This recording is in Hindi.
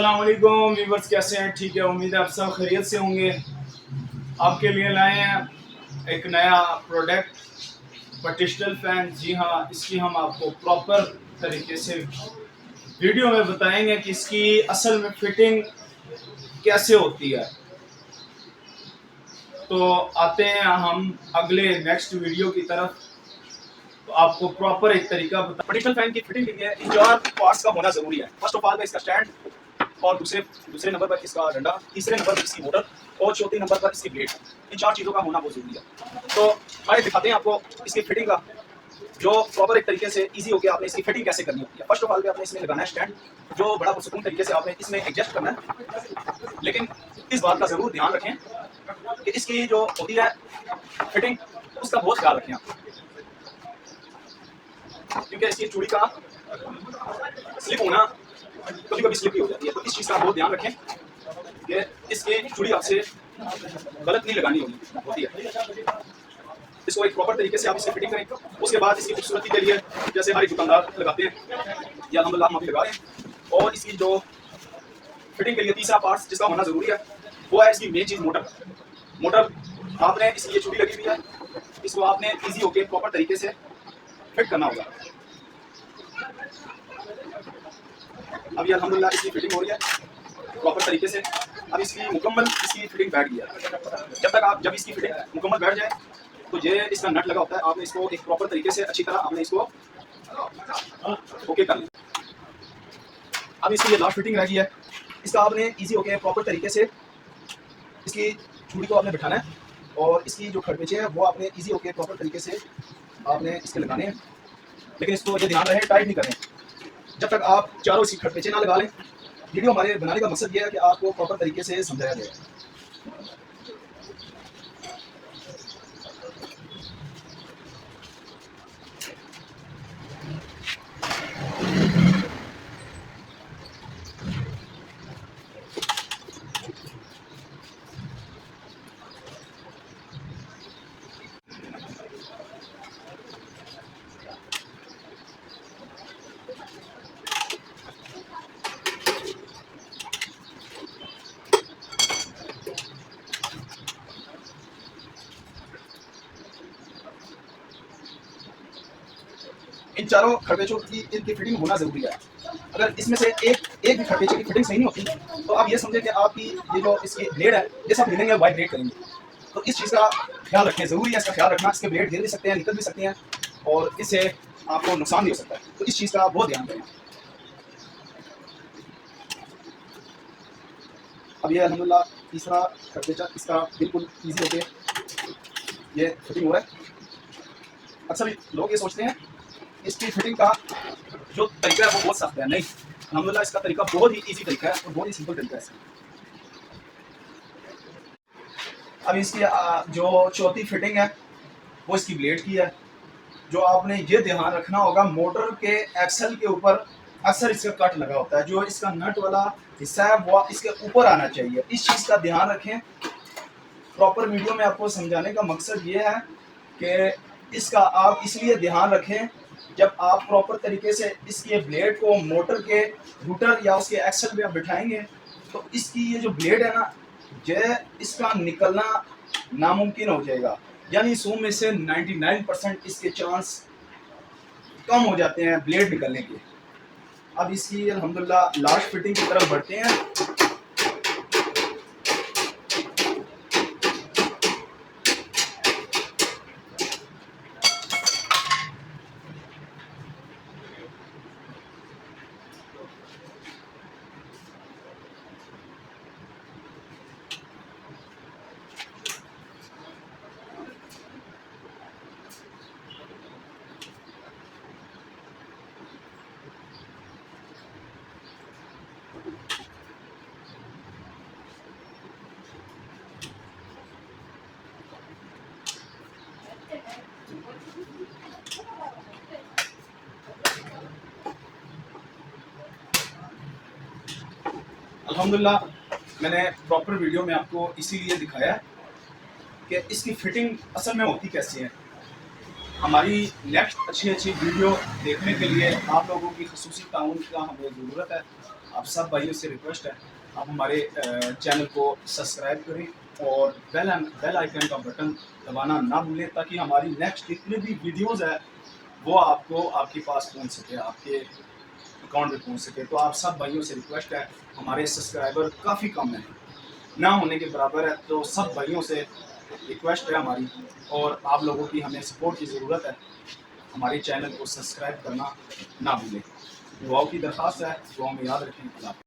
अस्सलाम वालेकुम व्यूअर्स, कैसे हैं? ठीक है, उम्मीद है आप सब खैरियत से होंगे। आपके लिए लाए हैं एक नया प्रोडक्ट पार्टिशनल फैन। जी हाँ, इसकी हम आपको प्रॉपर तरीके से वीडियो में बताएंगे कि इसकी असल में फिटिंग कैसे होती है। तो आते हैं हम अगले नेक्स्ट वीडियो की तरफ। तो आपको प्रॉपर एक तरीका बता। पार्टिशनल फैन की फिटिंग के लिए इन 4 पार्ट्स का होना जरूरी है। फर्स्ट ऑफ ऑल इसका स्टैंड, और दूसरे नंबर पर इसका डंडा, तीसरे नंबर पर इसकी मोटर और चौथे नंबर पर इसकी ब्लेड। इन 4 चीज़ों का होना बहुत जरूरी है। तो आइए दिखाते हैं आपको इसकी फिटिंग का, जो प्रॉपर एक तरीके से इजी होकर आपने इसकी फिटिंग कैसे करनी होती है। फर्स्ट ऑफ ऑल पे आपने इसमें लगाना है स्टैंड, जो बड़ा पुरसकून तरीके से आपने इसमें एडजस्ट करना है। लेकिन इस बात का जरूर ध्यान रखें कि इसकी जो होती है फिटिंग, उसका बहुत ख्याल रखें आप, क्योंकि इसकी चूड़ी का स्लिप होना कभी कभी स्लिप हो जाती है। तो इस चीज़ का बहुत ध्यान रखें कि इसकी चूड़ी आपसे गलत नहीं लगानी होती है। इसको एक प्रॉपर तरीके से आप इसे फिटिंग करें। उसके बाद इसकी खूबसूरती के लिए, जैसे हमारे दुकानदार लगाते हैं या अल्हम्दुलिल्लाह हम अभी लगा रहे हैं, और इसकी जो फिटिंग के लिए तीसरा पार्ट जिसका होना जरूरी है वो है इसकी मेन चीज़ मोटर। आपने इसकी ये चूड़ी लगी हुई है, इसको आपने ईजी होकर प्रॉपर तरीके से फिट करना होगा। अभी अल्हम्दुलिल्लाह इसकी फिटिंग हो रही है प्रॉपर तरीके से। अब इसकी मुकम्मल इसकी फिटिंग बैठ गई है। जब इसकी फिटिंग मुकम्मल बैठ जाए तो ये इसका नट लगा होता है, आपने इसको एक प्रॉपर तरीके से अच्छी तरह आपने इसको ओके कर लिया। अब इसकी ये लास्ट फिटिंग रह गई है, इसका आपने इजी होके प्रॉपर तरीके से इसकी चूड़ी को आपने बिठाना है, और इसकी जो खड़पेचे हैं वो आपने इजी होके प्रॉपर तरीके से आपने इसके लगाने हैं। लेकिन इसको ये ध्यान रहे टाइट नहीं करें जब तक आप चारों इसकी खड़पेचे ना लगा लें। वीडियो हमारे बनाने का मकसद ये है कि आपको प्रॉपर तरीके से समझाया जाए। इन चारों खड़पेचों की इनकी फिटिंग होना जरूरी है। अगर इसमें से एक भी खड़पेचे की फिटिंग सही नहीं होती तो आप ये समझें कि आपकी ये जो इसकी ब्लेड है, जैसे आप मिलेंगे वाइट ब्लेड करेंगे। तो इस चीज़ का ख्याल रखें, जरूरी है इसका ख्याल रखना। इसके ब्लेड गिर भी सकते हैं, निकल भी सकते हैं, और इससे आपको नुकसान भी हो सकता है। तो इस चीज़ का बहुत ध्यान रखें। अब ये अल्हम्दुलिल्लाह तीसरा खड़पेचा इसका बिल्कुल ईजी होके ये फिटिंग हो रहा है। अक्सर लोग ये सोचते हैं इसकी फिटिंग का जो तरीका है वो बहुत सख्त है। नहीं, अल्हम्दुलिल्लाह इसका तरीका बहुत ही इजी तरीका है और बहुत ही सिंपल तरीका है। अब इसकी जो चौथी फिटिंग है वो इसकी ब्लेड की है। जो आपने ये ध्यान रखना होगा, मोटर के एक्सल के ऊपर अक्सर इसका कट लगा होता है, जो इसका नट वाला हिस्सा है वो इसके ऊपर आना चाहिए। इस चीज़ का ध्यान रखें। प्रॉपर वीडियो में आपको समझाने का मकसद ये है कि इसका आप इसलिए ध्यान रखें, जब आप प्रॉपर तरीके से इसके ब्लेड को मोटर के रूटर या उसके एक्सल पे आप बिठाएंगे तो इसकी ये जो ब्लेड है ना, ये इसका निकलना नामुमकिन हो जाएगा। यानी 100 में से 99% इसके चांस कम हो जाते हैं ब्लेड निकलने के। अब इसकी अल्हम्दुलिल्लाह लास्ट फिटिंग की तरफ बढ़ते हैं। अल्हम्दुलिल्लाह मैंने प्रॉपर वीडियो में आपको इसीलिए दिखाया कि इसकी फिटिंग असल में होती कैसे है। हमारी नेक्स्ट अच्छी वीडियो देखने के लिए आप लोगों की खसूसी ताउन का हमें ज़रूरत है। आप सब भाइयों से रिक्वेस्ट है, आप हमारे चैनल को सब्सक्राइब करें और बेल आइकन का बटन दबाना ना भूलें, ताकि हमारी नेक्स्ट जितनी भी वीडियोज़ है वो आपको आपके पास पहुंच सके, आपके अकाउंट में पहुंच सके। तो आप सब भाइयों से रिक्वेस्ट है, हमारे सब्सक्राइबर काफ़ी कम है, ना होने के बराबर है, तो सब भाइयों से रिक्वेस्ट है हमारी, और आप लोगों की हमें सपोर्ट की ज़रूरत है। हमारे चैनल को सब्सक्राइब करना ना भूलें। दुआओं की दरख्वास्त है, दुआओं में याद रखें। अल्लाह।